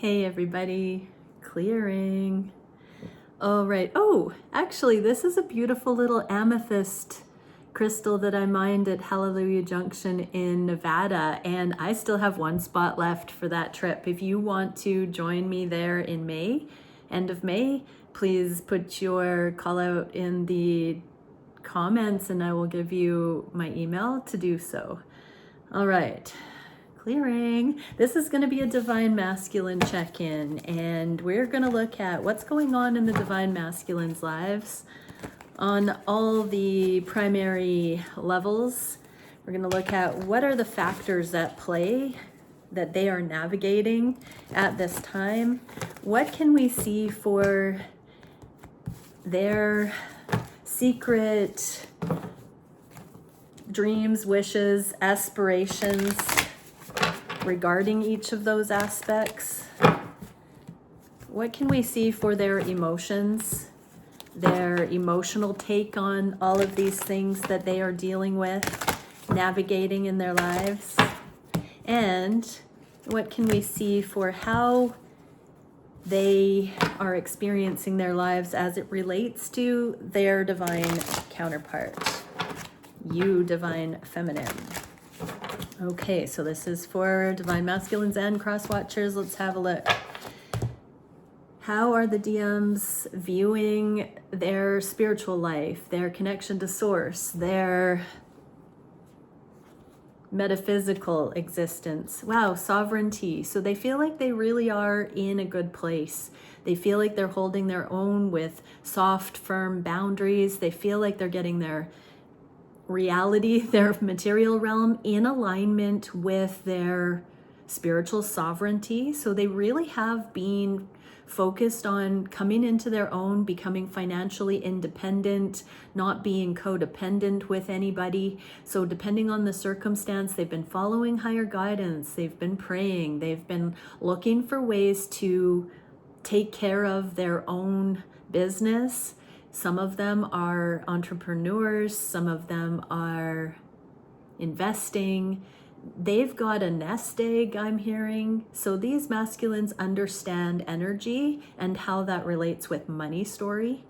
Hey everybody, clearing. All right. Oh, actually, this is a beautiful little amethyst crystal that I mined at Hallelujah Junction in Nevada, and I still have one spot left for that trip. If you want to join me there in May, end of May, please put your call out in the comments and I will give you my email to do so. All right. Clearing. This is going to be a Divine Masculine check-in, and we're going to look at what's going on in the Divine Masculine's lives on all the primary levels. We're going to look at what are the factors at play that they are navigating at this time. What can we see for their secret dreams, wishes, aspirations regarding each of those aspects? What can we see for their emotions, their emotional take on all of these things that they are dealing with, navigating in their lives? And what can we see for how they are experiencing their lives as it relates to their divine counterpart, you divine feminine? Okay, so this is for Divine Masculines and Cross Watchers. Let's have a look. How are the DMs viewing their spiritual life, their connection to source, their metaphysical existence? Wow, sovereignty. So they feel like they really are in a good place. They feel like they're holding their own with soft, firm boundaries. They feel like they're getting their reality, their material realm, in alignment with their spiritual sovereignty. So they really have been focused on coming into their own, becoming financially independent, not being codependent with anybody. So depending on the circumstance, they've been following higher guidance, they've been praying, they've been looking for ways to take care of their own business. Some of them are entrepreneurs, some of them are investing. They've got a nest egg, I'm hearing. So these masculines understand energy and how that relates with money story.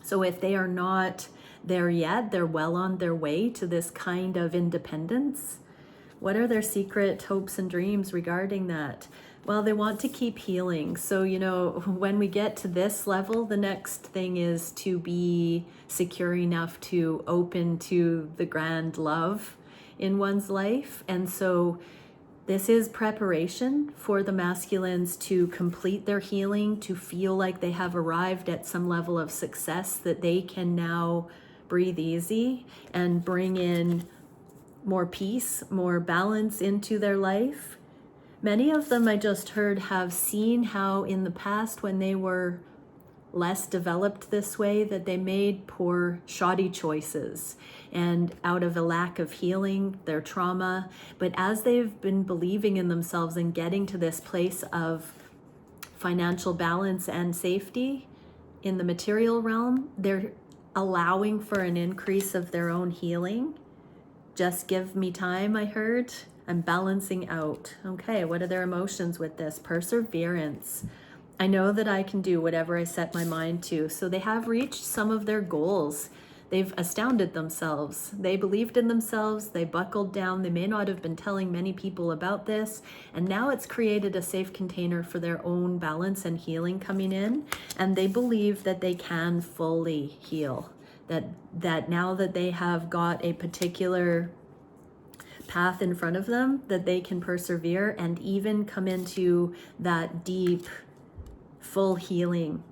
So if they are not there yet, they're well on their way to this kind of independence. What are their secret hopes and dreams regarding that? Well, they want to keep healing. So, when we get to this level, the next thing is to be secure enough to open to the grand love in one's life. And so this is preparation for the masculines to complete their healing, to feel like they have arrived at some level of success that they can now breathe easy and bring in more peace, more balance into their life. Many of them, I just heard, have seen how in the past when they were less developed this way, that they made poor, shoddy choices, and out of a lack of healing, their trauma. But as they've been believing in themselves and getting to this place of financial balance and safety in the material realm, they're allowing for an increase of their own healing. Just give me time, I heard. I'm balancing out. Okay, what are their emotions with this? Perseverance. I know that I can do whatever I set my mind to. So they have reached some of their goals. They've astounded themselves. They believed in themselves. They buckled down. They may not have been telling many people about this. And now it's created a safe container for their own balance and healing coming in. And they believe that they can fully heal. That now that they have got a particular path in front of them, that they can persevere and even come into that deep, full healing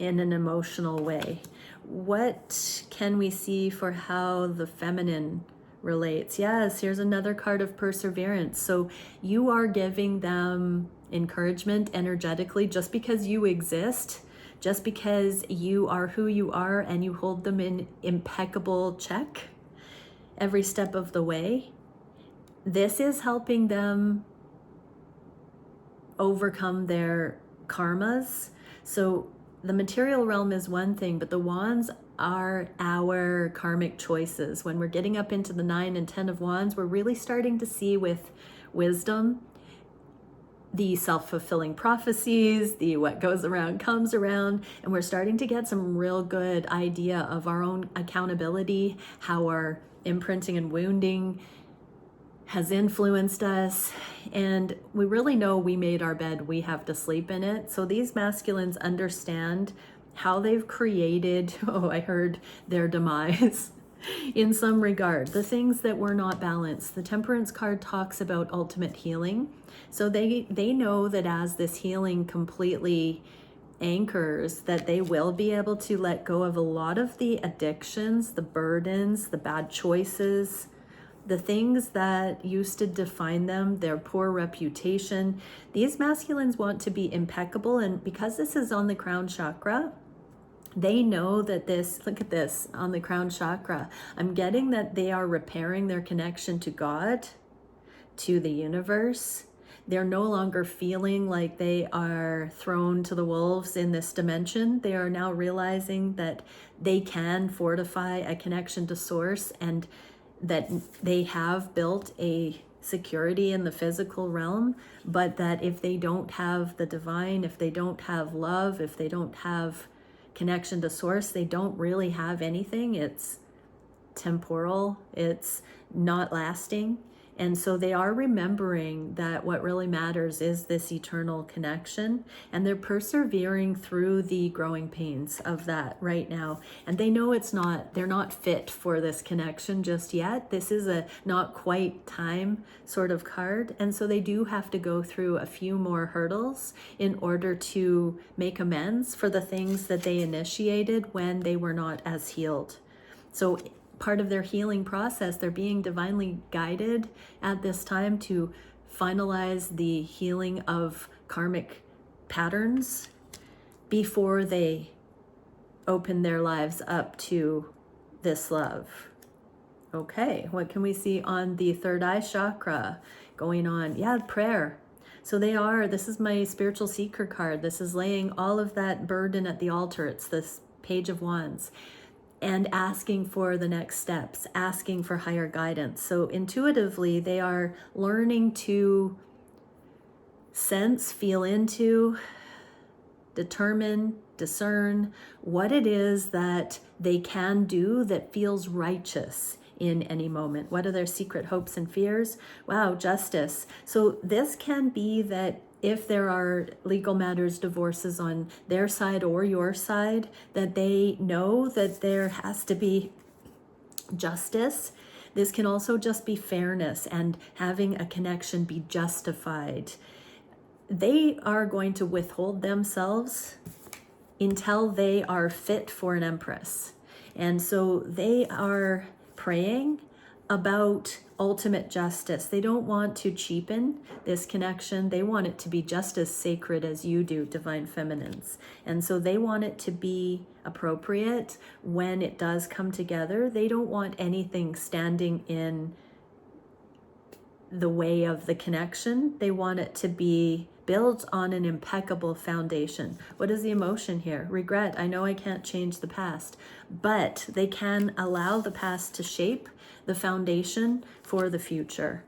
in an emotional way. What can we see for how the feminine relates? Yes, here's another card of perseverance. So you are giving them encouragement energetically just because you exist, just because you are who you are and you hold them in impeccable check every step of the way. This is helping them overcome their karmas. So the material realm is one thing, but the wands are our karmic choices. When we're getting up into the 9 and 10 of wands, we're really starting to see with wisdom the self-fulfilling prophecies, the what goes around comes around, and we're starting to get some real good idea of our own accountability, how our imprinting and wounding has influenced us, and we really know we made our bed, we have to sleep in it. So these masculines understand how they've created, oh, I heard their demise in some regard, the things that were not balanced. The Temperance card talks about ultimate healing. So they know that as this healing completely anchors, that they will be able to let go of a lot of the addictions, the burdens, the bad choices, the things that used to define them, their poor reputation. These masculines want to be impeccable, and because this is on the crown chakra, they know that this, look at this on the crown chakra, I'm getting that they are repairing their connection to God, to the universe. They're no longer feeling like they are thrown to the wolves in this dimension. They are now realizing that they can fortify a connection to source, and that they have built a security in the physical realm, but that if they don't have the divine, if they don't have love, if they don't have connection to source, they don't really have anything. It's temporal, it's not lasting. And so they are remembering that what really matters is this eternal connection, and they're persevering through the growing pains of that right now. And they know they're not fit for this connection just yet. This is a not quite time sort of card. And so they do have to go through a few more hurdles in order to make amends for the things that they initiated when they were not as healed. So part of their healing process, they're being divinely guided at this time to finalize the healing of karmic patterns before they open their lives up to this love. Okay, what can we see on the third eye chakra going on? Yeah, prayer. So this is my spiritual seeker card. This is laying all of that burden at the altar. It's this Page of Wands. And asking for the next steps, asking for higher guidance. So intuitively, they are learning to sense, feel into, determine, discern what it is that they can do that feels righteous in any moment. What are their secret hopes and fears? Wow, justice. So this can be that if there are legal matters, divorces on their side or your side, that they know that there has to be justice. This can also just be fairness and having a connection be justified. They are going to withhold themselves until they are fit for an Empress. And so they are praying about ultimate justice. They don't want to cheapen this connection. They want it to be just as sacred as you do, divine feminines. And so they want it to be appropriate when it does come together. They don't want anything standing in the way of the connection. They want it to be built on an impeccable foundation. What is the emotion here? Regret. I know I can't change the past, but they can allow the past to shape the foundation for the future.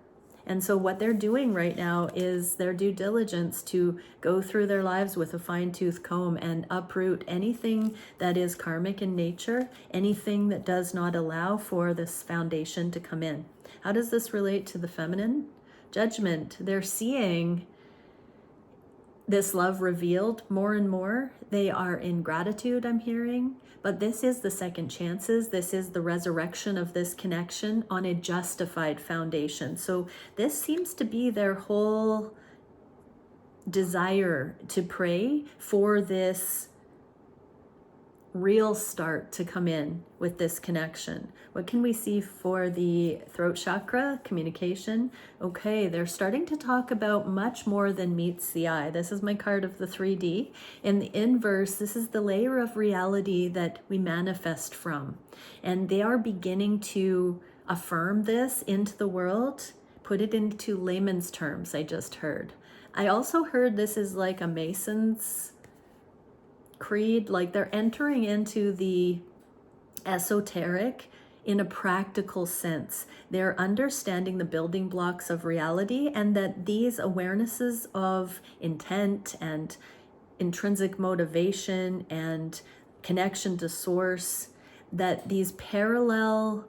And so what they're doing right now is their due diligence to go through their lives with a fine-tooth comb and uproot anything that is karmic in nature, anything that does not allow for this foundation to come in. How does this relate to the feminine? Judgment. They're seeing this love revealed more and more. They are in gratitude, I'm hearing. But this is the second chances. This is the resurrection of this connection on a justified foundation. So this seems to be their whole desire to pray for this real start to come in with this connection. What can we see for the throat chakra? Communication. Okay, they're starting to talk about much more than meets the eye. This is my card of the 3D. In the inverse, this is the layer of reality that we manifest from. And they are beginning to affirm this into the world, put it into layman's terms, I just heard. I also heard this is like a Mason's creed, like they're entering into the esoteric in a practical sense. They're understanding the building blocks of reality, and that these awarenesses of intent and intrinsic motivation and connection to source, that these parallel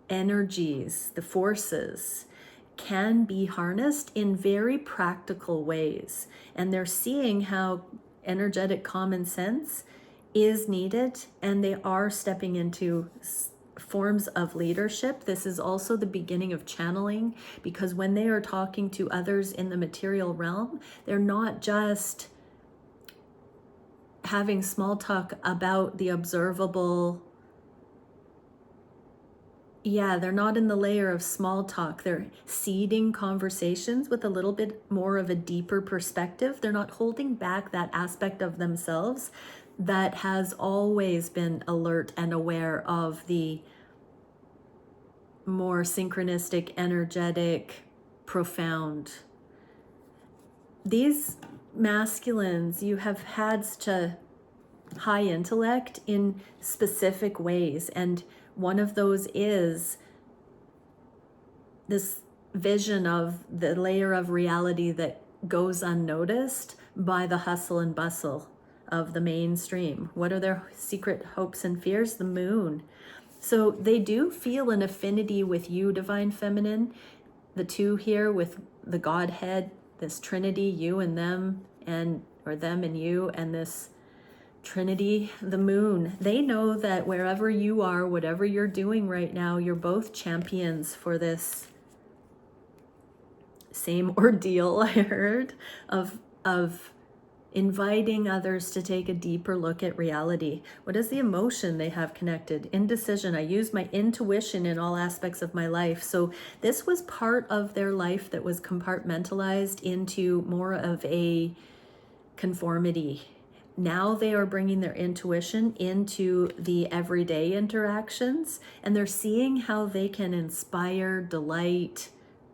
energies, the forces, can be harnessed in very practical ways. And they're seeing how energetic common sense is needed, and they are stepping into forms of leadership. This is also the beginning of channeling, because when they are talking to others in the material realm, they're not just having small talk about the observable. Yeah, they're not in the layer of small talk. They're seeding conversations with a little bit more of a deeper perspective. They're not holding back that aspect of themselves that has always been alert and aware of the more synchronistic, energetic, profound. These masculines, you have had such a high intellect in specific ways, and one of those is this vision of the layer of reality that goes unnoticed by the hustle and bustle of the mainstream. What are their secret hopes and fears? The moon. So they do feel an affinity with you, Divine Feminine. The two here with the Godhead, this Trinity, you and them, or them and you, and this Trinity, the moon. They know that wherever you are, whatever you're doing right now, you're both champions for this same ordeal, I heard, of inviting others to take a deeper look at reality. What is the emotion they have connected? Indecision. I use my intuition in all aspects of my life. So this was part of their life that was compartmentalized into more of a conformity. Now they are bringing their intuition into the everyday interactions, and they're seeing how they can inspire, delight,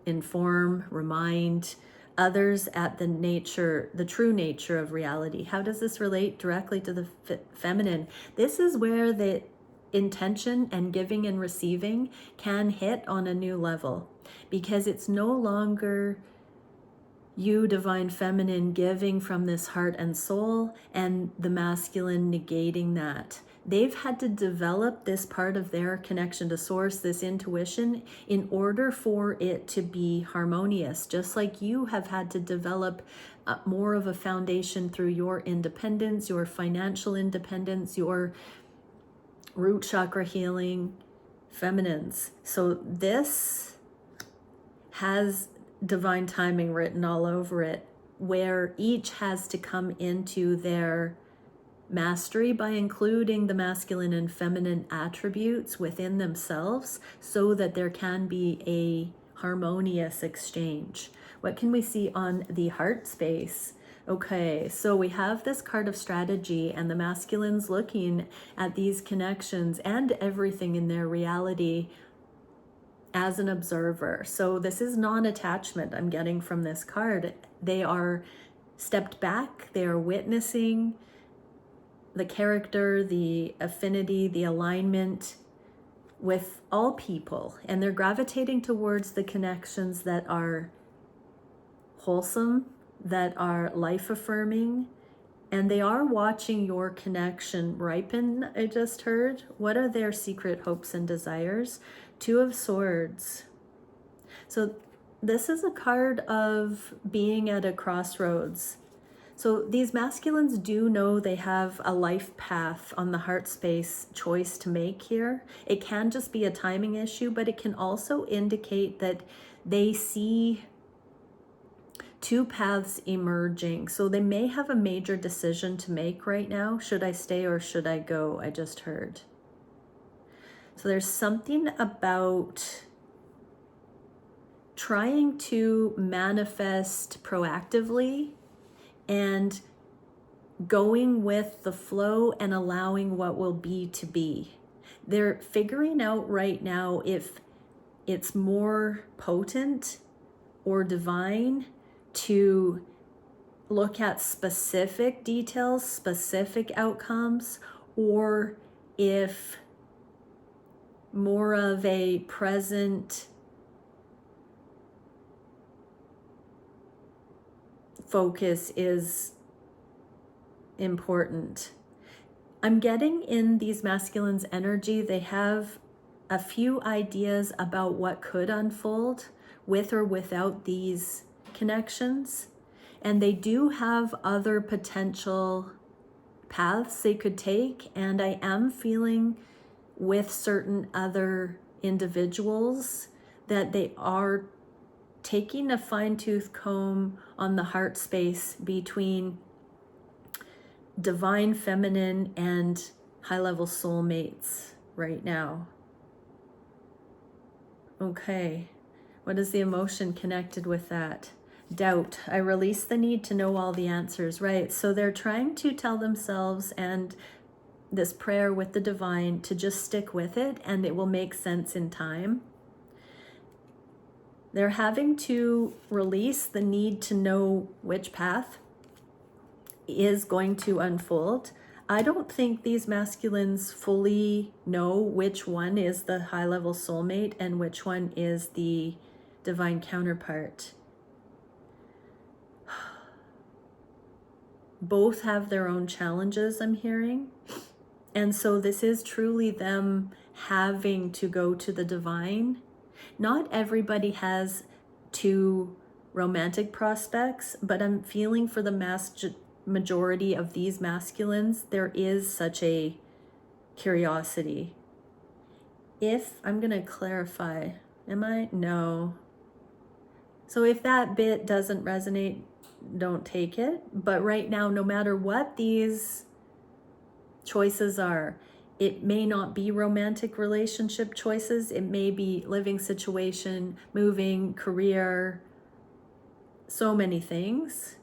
inform, remind others at the true nature of reality. How does this relate directly to the feminine? This is where the intention and giving and receiving can hit on a new level, because it's no longer you, Divine Feminine, giving from this heart and soul, and the masculine negating that. They've had to develop this part of their connection to source, this intuition, in order for it to be harmonious, just like you have had to develop more of a foundation through your independence, your financial independence, your root chakra healing, feminines. So this has divine timing written all over it, where each has to come into their mastery by including the masculine and feminine attributes within themselves, so that there can be a harmonious exchange. What can we see on the heart space? Okay, so we have this card of strategy, and the masculines looking at these connections and everything in their reality as an observer. So this is non-attachment I'm getting from this card. They are stepped back, they are witnessing the character, the affinity, the alignment with all people, and they're gravitating towards the connections that are wholesome, that are life-affirming, and they are watching your connection ripen, I just heard. What are their secret hopes and desires? Two of Swords. So this is a card of being at a crossroads. So these masculines do know they have a life path on the heart space choice to make here. It can just be a timing issue, but it can also indicate that they see two paths emerging. So they may have a major decision to make right now. Should I stay or should I go? I just heard. So there's something about trying to manifest proactively and going with the flow and allowing what will be to be. They're figuring out right now if it's more potent or divine to look at specific details, specific outcomes, or if more of a present focus is important. I'm getting in these masculines' energy, they have a few ideas about what could unfold with or without these connections. And they do have other potential paths they could take. And I am feeling with certain other individuals that they are taking a fine-tooth comb on the heart space between divine feminine and high-level soulmates right now. Okay, what is the emotion connected with that? Doubt. I release the need to know all the answers, right? So they're trying to tell themselves and this prayer with the divine to just stick with it and it will make sense in time. They're having to release the need to know which path is going to unfold. I don't think these masculines fully know which one is the high-level soulmate and which one is the divine counterpart. Both have their own challenges, I'm hearing. And so this is truly them having to go to the divine. Not everybody has two romantic prospects, but I'm feeling for the majority of these masculines, there is such a curiosity. If I'm going to clarify, am I? No. So if that bit doesn't resonate, don't take it. But right now, no matter what these choices are, it may not be romantic relationship choices. It may be living situation, moving, career, so many things.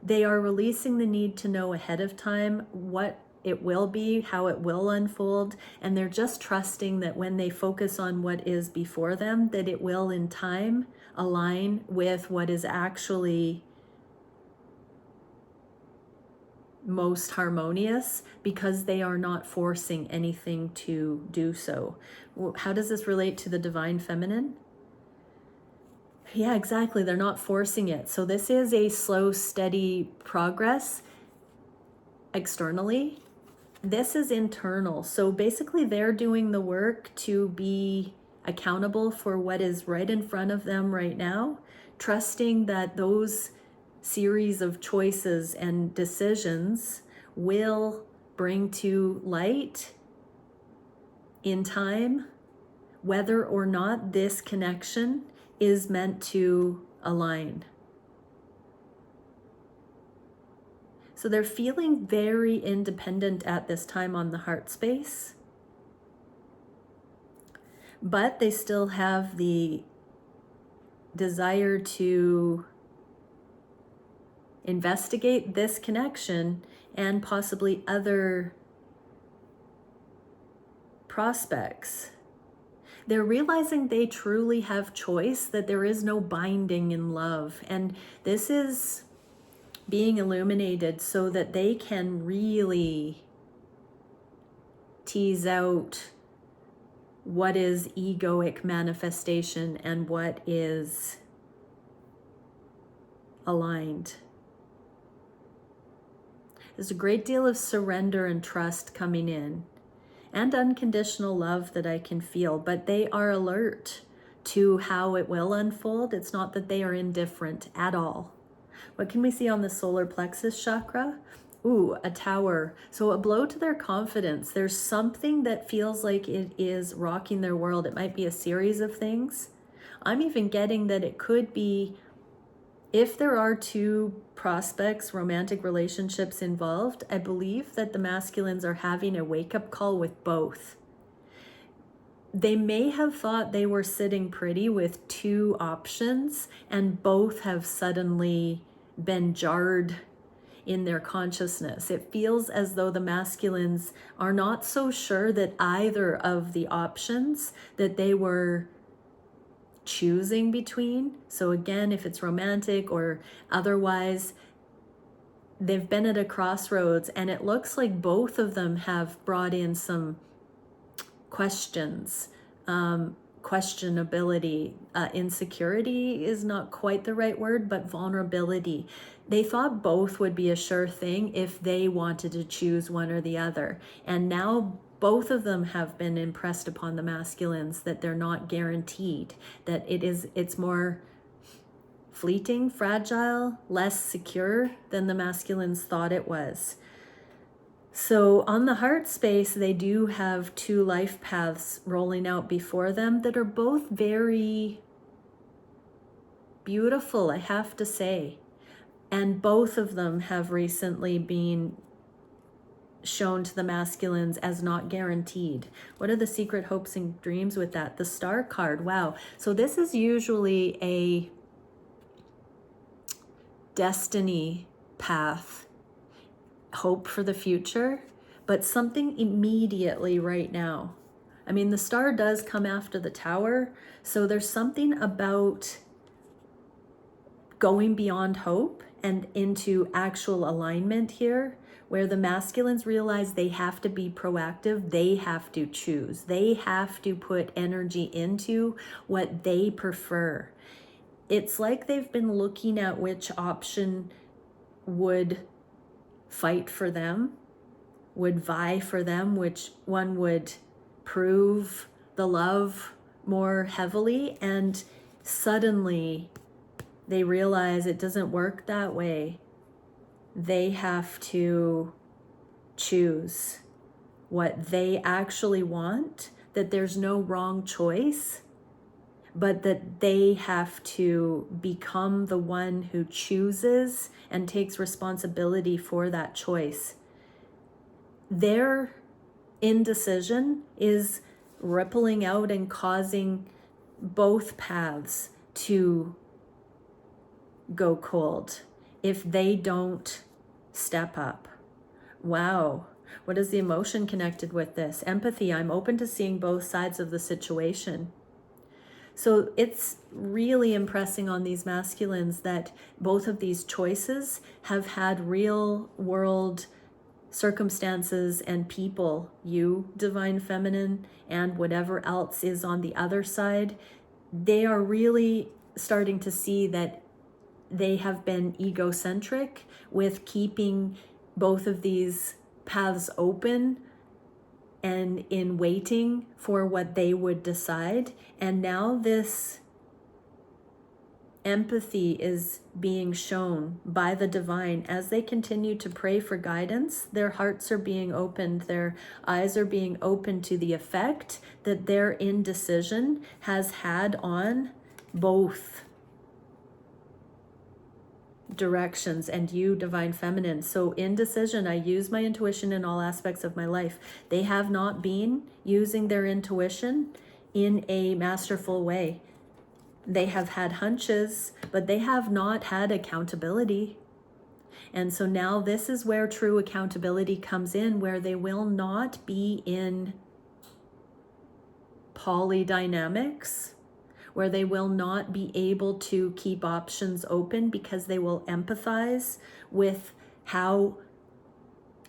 They are releasing the need to know ahead of time what it will be, how it will unfold, and they're just trusting that when they focus on what is before them, that it will in time align with what is actually most harmonious, because they are not forcing anything to do so. How does this relate to the divine feminine? Yeah, exactly. They're not forcing it. So this is a slow, steady progress externally. This is internal. So basically they're doing the work to be accountable for what is right in front of them right now, trusting that those series of choices and decisions will bring to light in time whether or not this connection is meant to align. So they're feeling very independent at this time on the heart space, but they still have the desire to investigate this connection and possibly other prospects. They're realizing they truly have choice, that there is no binding in love. And this is being illuminated so that they can really tease out what is egoic manifestation and what is aligned. There's a great deal of surrender and trust coming in, and unconditional love that I can feel, but they are alert to how it will unfold. It's not that they are indifferent at all. What can we see on the solar plexus chakra? Ooh, a tower. So a blow to their confidence. There's something that feels like it is rocking their world. It might be a series of things. I'm even getting that it could be, if there are two prospects, romantic relationships involved, I believe that the masculines are having a wake-up call with both. They may have thought they were sitting pretty with two options, and both have suddenly been jarred in their consciousness. It feels as though the masculines are not so sure that either of the options that they were choosing between. So again, if it's romantic or otherwise, they've been at a crossroads, and it looks like both of them have brought in some questions questionability. Insecurity is not quite the right word, but vulnerability. They thought both would be a sure thing if they wanted to choose one or the other. And now both of them have been impressed upon the masculines that they're not guaranteed, that it's more fleeting, fragile, less secure than the masculines thought it was. So on the heart space, they do have two life paths rolling out before them that are both very beautiful, I have to say. And both of them have recently been shown to the masculines as not guaranteed. What are the secret hopes and dreams with that? The Star card. Wow. So this is usually a destiny path, hope for the future, but something immediately right now. I mean, the Star does come after the Tower, so there's something about going beyond hope and into actual alignment here, where the masculines realize they have to be proactive, they have to choose, they have to put energy into what they prefer. It's like they've been looking at which option would fight for them, would vie for them, which one would prove the love more heavily, and suddenly they realize it doesn't work that way. They have to choose what they actually want, that there's no wrong choice, but that they have to become the one who chooses and takes responsibility for that choice. Their indecision is rippling out and causing both paths to go cold if they don't step up. Wow. What is the emotion connected with this? Empathy. I'm open to seeing both sides of the situation. So it's really impressing on these masculines that both of these choices have had real world circumstances and people, you, divine feminine, and whatever else is on the other side. They are really starting to see that they have been egocentric with keeping both of these paths open and in waiting for what they would decide. And now this empathy is being shown by the divine as they continue to pray for guidance. Their hearts are being opened, their eyes are being opened to the effect that their indecision has had on both directions and you, divine feminine. So indecision, I use my intuition in all aspects of my life. They have not been using their intuition in a masterful way. They have had hunches, but they have not had accountability. And so now this is where true accountability comes in, where they will not be in polydynamics, where they will not be able to keep options open because they will empathize with how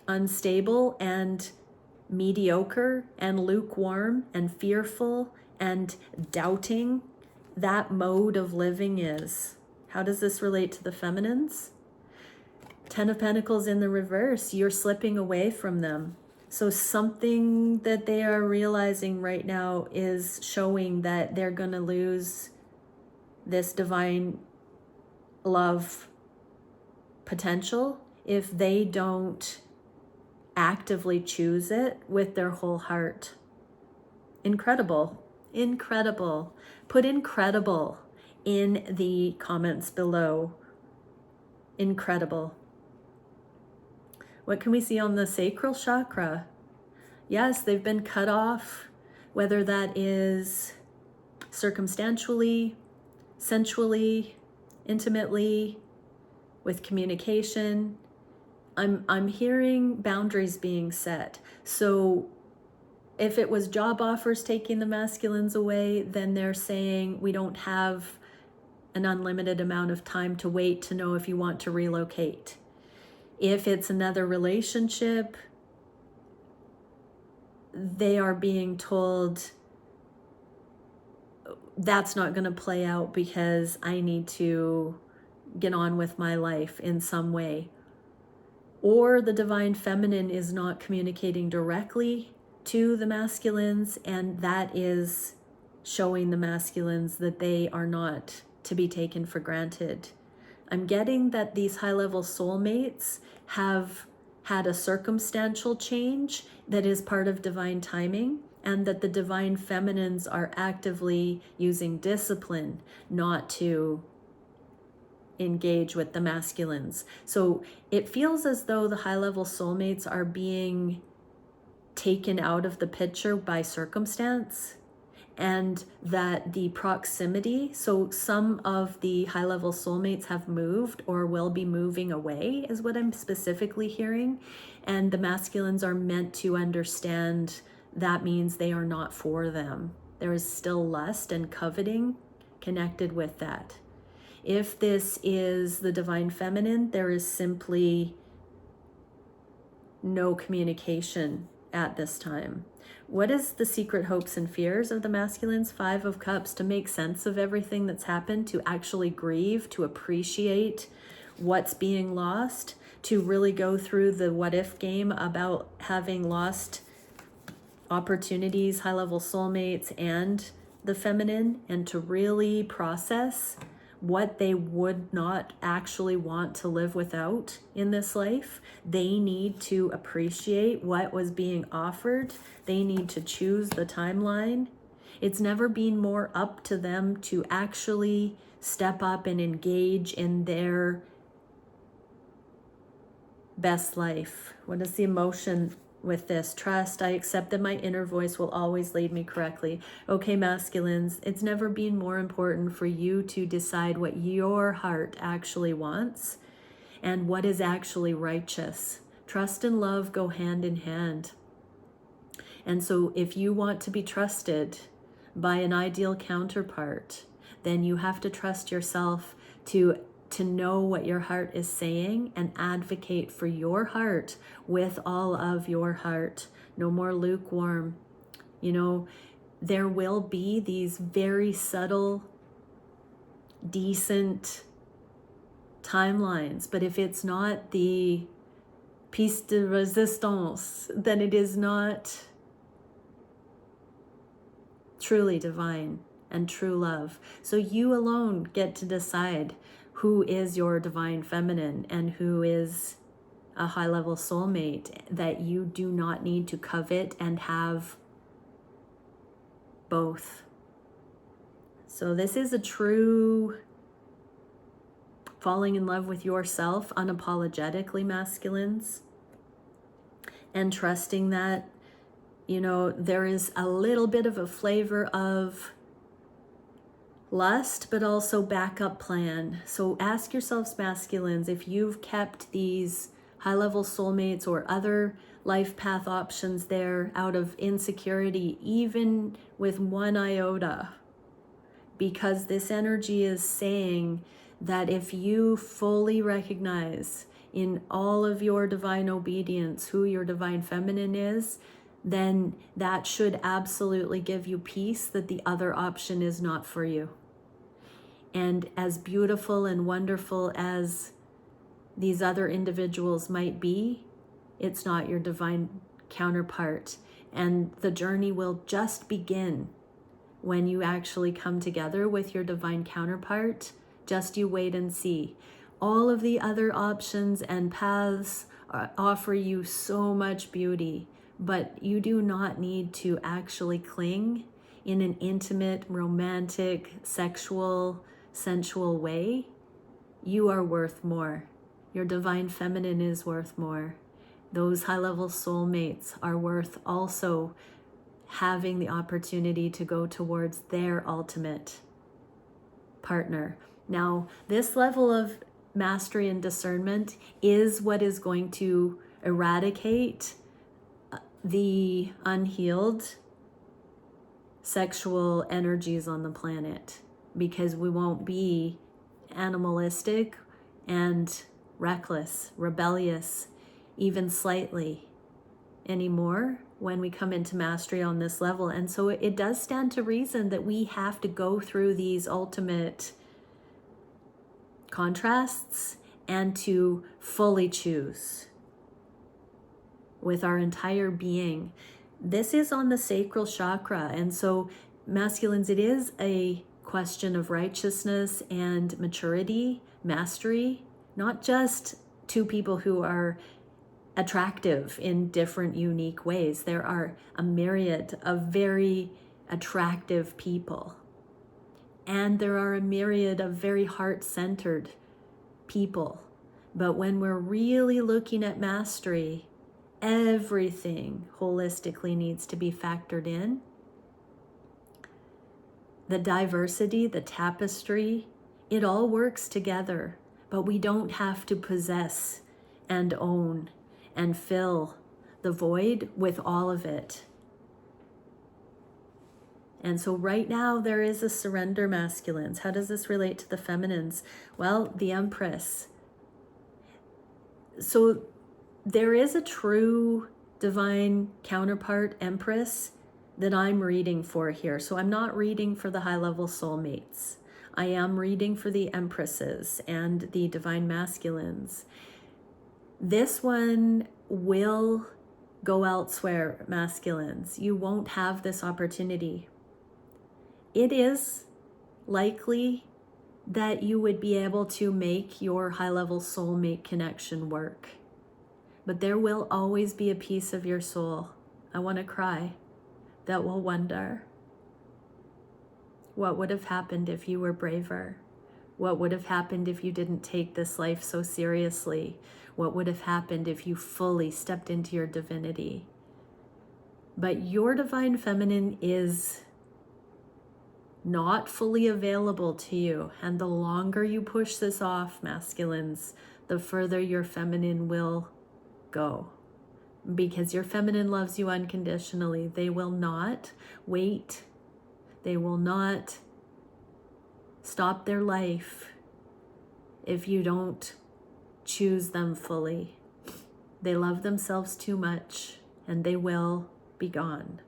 unstable and mediocre and lukewarm and fearful and doubting that mode of living is. How does this relate to the feminines? 10 of Pentacles in the reverse, you're slipping away from them. So something that they are realizing right now is showing that they're going to lose this divine love potential if they don't actively choose it with their whole heart. Incredible. Incredible. Put incredible in the comments below. Incredible. What can we see on the sacral chakra? Yes, they've been cut off, whether that is circumstantially, sensually, intimately, with communication. I'm hearing boundaries being set. So if it was job offers taking the masculines away, then they're saying we don't have an unlimited amount of time to wait to know if you want to relocate. If it's another relationship, they are being told that's not going to play out because I need to get on with my life in some way. Or the divine feminine is not communicating directly to the masculines, and that is showing the masculines that they are not to be taken for granted. I'm getting that these high-level soulmates have had a circumstantial change that is part of divine timing, and that the divine feminines are actively using discipline not to engage with the masculines. So it feels as though the high-level soulmates are being taken out of the picture by circumstance, and that the proximity, so some of the high-level soulmates have moved or will be moving away, is what I'm specifically hearing. And the masculines are meant to understand that means they are not for them. There is still lust and coveting connected with that. If this is the divine feminine, there is simply no communication at this time. What is the secret hopes and fears of the masculines? 5 of Cups, to make sense of everything that's happened, to actually grieve, to appreciate what's being lost, to really go through the what if game about having lost opportunities, high-level soulmates, and the feminine, and to really process what they would not actually want to live without in this life. They need to appreciate what was being offered. They need to choose the timeline. It's never been more up to them to actually step up and engage in their best life. What is the emotion with this? Trust. I accept that my inner voice will always lead me correctly. Okay, masculines, it's never been more important for you to decide what your heart actually wants and what is actually righteous. Trust and love go hand in hand. And so if you want to be trusted by an ideal counterpart, then you have to trust yourself to know what your heart is saying and advocate for your heart with all of your heart. No more lukewarm. You know, there will be these very subtle, decent timelines, but if it's not the piece de resistance, then it is not truly divine and true love. So you alone get to decide who is your divine feminine and who is a high-level soulmate that you do not need to covet and have both. So this is a true falling in love with yourself unapologetically, masculines, and trusting that, you know, there is a little bit of a flavor of lust, but also backup plan. So ask yourselves, masculines, if you've kept these high-level soulmates or other life path options there out of insecurity, even with 1 iota, because this energy is saying that if you fully recognize in all of your divine obedience who your divine feminine is, then that should absolutely give you peace that the other option is not for you. And as beautiful and wonderful as these other individuals might be, it's not your divine counterpart. And the journey will just begin when you actually come together with your divine counterpart. Just you wait and see. All of the other options and paths offer you so much beauty, but you do not need to actually cling in an intimate, romantic, sexual, sensual way. You are worth more. Your divine feminine is worth more. Those high-level soulmates are worth also having the opportunity to go towards their ultimate partner. Now, this level of mastery and discernment is what is going to eradicate the unhealed sexual energies on the planet, because we won't be animalistic and reckless, rebellious, even slightly anymore when we come into mastery on this level. And so it does stand to reason that we have to go through these ultimate contrasts and to fully choose with our entire being. This is on the sacral chakra. And so masculines, it is a question of righteousness and maturity, mastery, not just two people who are attractive in different unique ways. There are a myriad of very attractive people, and there are a myriad of very heart-centered people. But when we're really looking at mastery, everything holistically needs to be factored in. The diversity, the tapestry, it all works together, but we don't have to possess and own and fill the void with all of it. And so right now there is a surrender, masculines. How does this relate to the feminines? Well, the Empress. So there is a true divine counterpart, Empress, that I'm reading for here. So I'm not reading for the high-level soulmates. I am reading for the Empresses and the divine masculines. This one will go elsewhere, masculines. You won't have this opportunity. It is likely that you would be able to make your high-level soulmate connection work. But there will always be a piece of your soul, I want to cry, that will wonder, what would have happened if you were braver? What would have happened if you didn't take this life so seriously? What would have happened if you fully stepped into your divinity? But your divine feminine is not fully available to you. And the longer you push this off, masculines, the further your feminine will go. Because your feminine loves you unconditionally. They will not wait. They will not stop their life if you don't choose them fully. They love themselves too much, and they will be gone.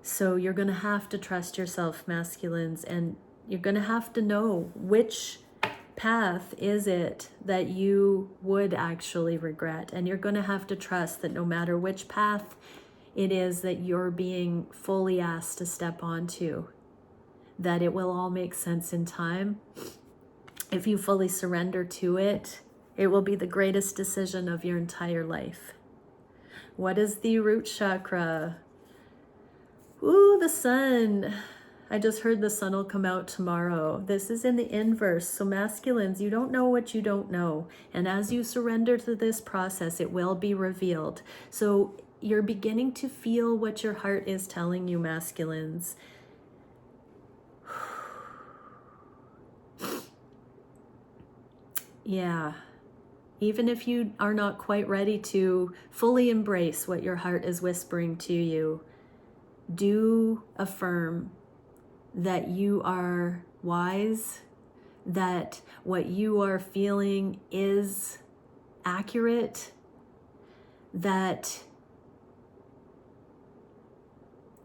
So you're going to have to trust yourself, masculines, and you're going to have to know which path is it that you would actually regret. And you're going to have to trust that no matter which path it is that you're being fully asked to step onto, that it will all make sense in time. If you fully surrender to it, it will be the greatest decision of your entire life. What is the root chakra? Ooh, the sun. I just heard the sun will come out tomorrow. This is in the inverse. So masculines, you don't know what you don't know. And as you surrender to this process, it will be revealed. So you're beginning to feel what your heart is telling you, masculines. Yeah. Even if you are not quite ready to fully embrace what your heart is whispering to you, do affirm that you are wise, that what you are feeling is accurate, that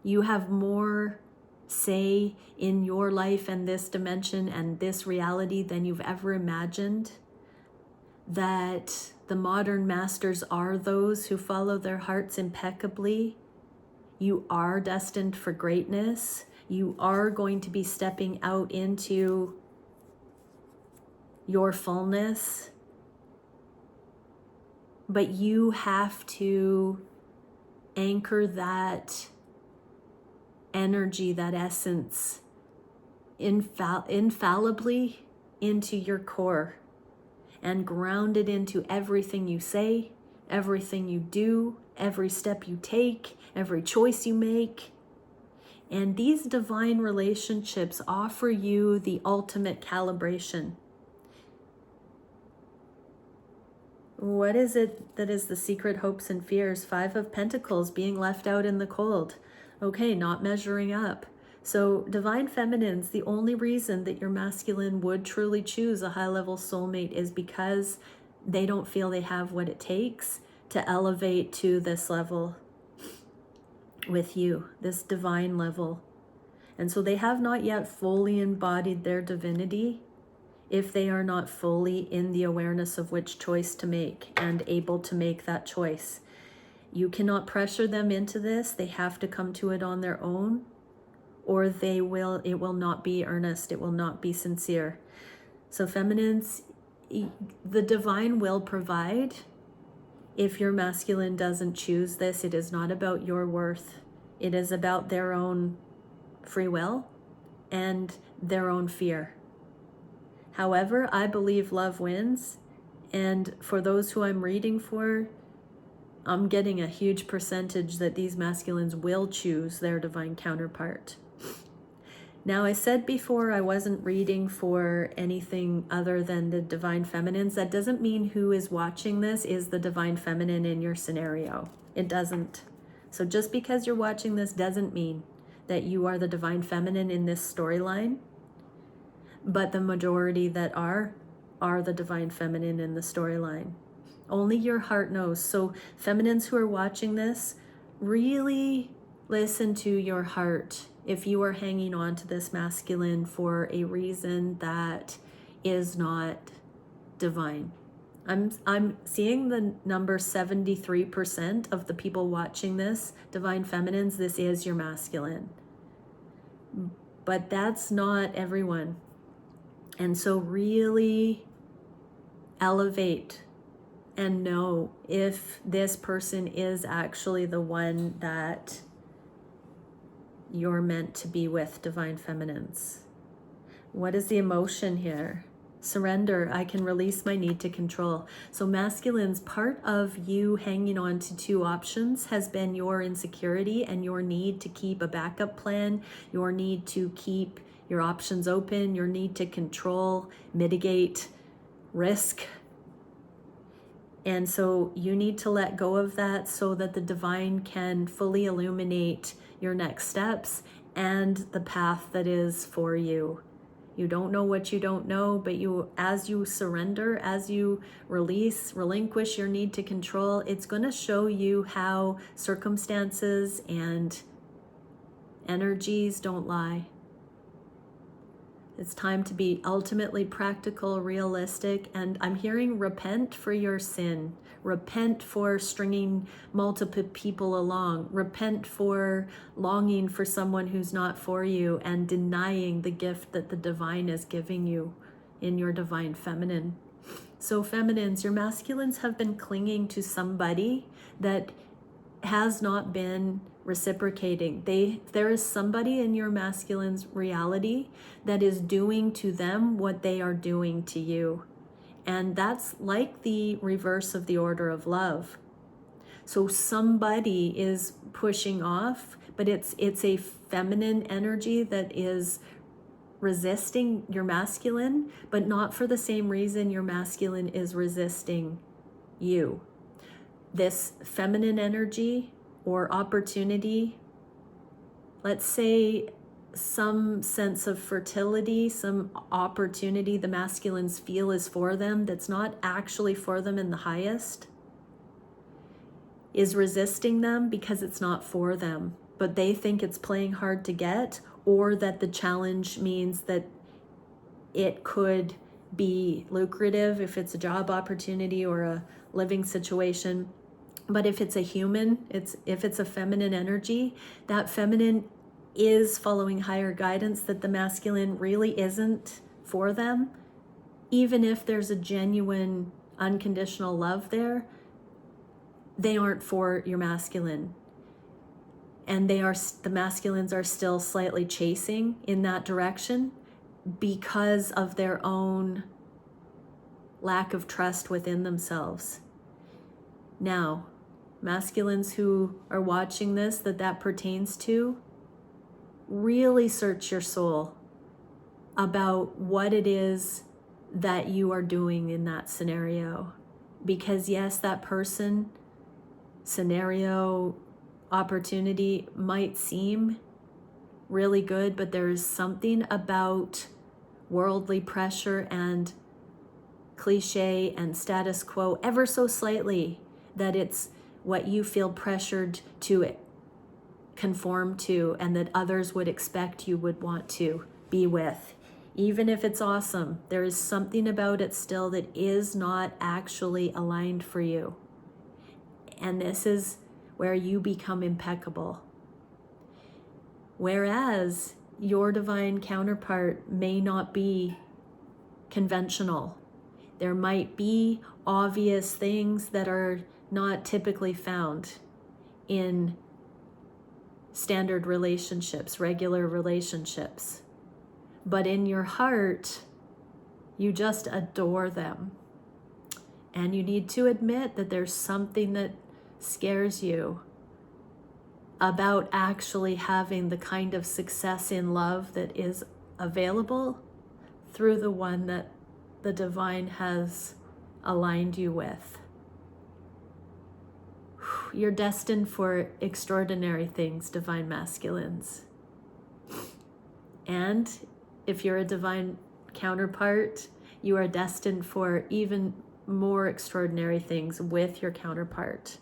you have more say in your life and this dimension and this reality than you've ever imagined, that the modern masters are those who follow their hearts impeccably. You are destined for greatness. You are going to be stepping out into your fullness. But you have to anchor that energy, that essence, infallibly into your core and ground it into everything you say, everything you do, every step you take, every choice you make. And these divine relationships offer you the ultimate calibration. What is it that is the secret hopes and fears? 5 of Pentacles, being left out in the cold. Okay, not measuring up. So divine feminines, the only reason that your masculine would truly choose a high-level soulmate is because they don't feel they have what it takes to elevate to this level with you, this divine level. And so they have not yet fully embodied their divinity if they are not fully in the awareness of which choice to make and able to make that choice. You cannot pressure them into this. They have to come to it on their own, or it will not be earnest. It will not be sincere. So feminines, the divine will provide. If your masculine doesn't choose this, it is not about your worth. It is about their own free will and their own fear. However, I believe love wins. And for those who I'm reading for, I'm getting a huge percentage that these masculines will choose their divine counterpart. Now, I said before I wasn't reading for anything other than the divine feminines. That doesn't mean who is watching this is the divine feminine in your scenario. It doesn't. So just because you're watching this doesn't mean that you are the divine feminine in this storyline. But the majority that are the divine feminine in the storyline. Only your heart knows. So feminines who are watching this, really listen to your heart. If you are hanging on to this masculine for a reason that is not divine. I'm seeing the number 73% of the people watching this, divine feminines, this is your masculine. But that's not everyone. And so really elevate and know if this person is actually the one that you're meant to be with, divine feminines. What is the emotion here? Surrender. I can release my need to control. So masculines, part of you hanging on to two options has been your insecurity and your need to keep a backup plan, your need to keep your options open, your need to control, mitigate risk. And so you need to let go of that so that the divine can fully illuminate your next steps and the path that is for you. You don't know what you don't know, but as you surrender, as you relinquish your need to control, it's going to show you how circumstances and energies don't lie. It's time to be ultimately practical, realistic, and I'm hearing repent for your sin. Repent for stringing multiple people along. Repent for longing for someone who's not for you and denying the gift that the divine is giving you in your divine feminine. So feminines, your masculines have been clinging to somebody that has not been reciprocating. There is somebody in your masculine's reality that is doing to them what they are doing to you. And that's like the reverse of the order of love. So somebody is pushing off, but it's a feminine energy that is resisting your masculine, but not for the same reason your masculine is resisting you. This feminine energy or opportunity, let's say some sense of fertility, some opportunity the masculines feel is for them that's not actually for them in the highest, is resisting them because it's not for them, but they think it's playing hard to get, or that the challenge means that it could be lucrative if it's a job opportunity or a living situation. But if it's a human, if it's a feminine energy, that feminine is following higher guidance that the masculine really isn't for them. Even if there's a genuine unconditional love there, they aren't for your masculine. And the masculines are still slightly chasing in that direction because of their own lack of trust within themselves. Now, masculines who are watching this that pertains to, really search your soul about what it is that you are doing in that scenario. Because yes, that person, scenario, opportunity might seem really good, but there is something about worldly pressure and cliche and status quo ever so slightly that it's what you feel pressured to conform to and that others would expect you would want to be with. Even if it's awesome, there is something about it still that is not actually aligned for you. And this is where you become impeccable. Whereas your divine counterpart may not be conventional. There might be obvious things that are not typically found in standard relationships, regular relationships. But in your heart, you just adore them. And you need to admit that there's something that scares you about actually having the kind of success in love that is available through the one that the divine has aligned you with. You're destined for extraordinary things, divine masculines. And if you're a divine counterpart, you are destined for even more extraordinary things with your counterpart.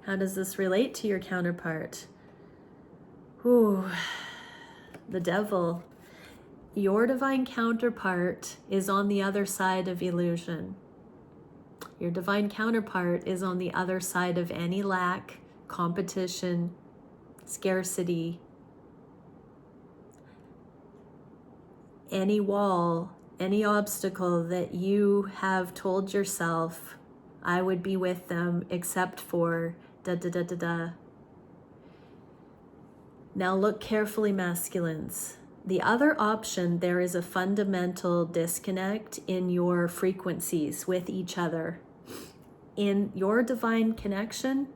How does this relate to your counterpart? Ooh, the devil. Your divine counterpart is on the other side of illusion. Your divine counterpart is on the other side of any lack, competition, scarcity, any wall, any obstacle that you have told yourself, I would be with them except for da da da da da. Now look carefully, masculines. The other option, there is a fundamental disconnect in your frequencies with each other. In your divine connection,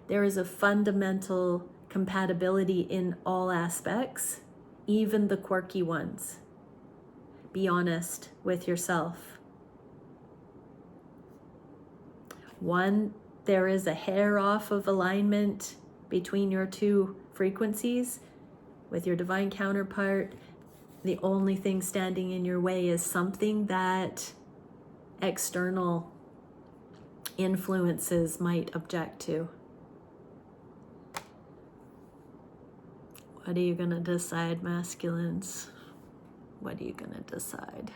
there is a fundamental compatibility in all aspects, even the quirky ones. Be honest with yourself. One, there is a hair off of alignment between your two frequencies. With your divine counterpart, the only thing standing in your way is something that external influences might object to. What are you going to decide, masculines? What are you going to decide?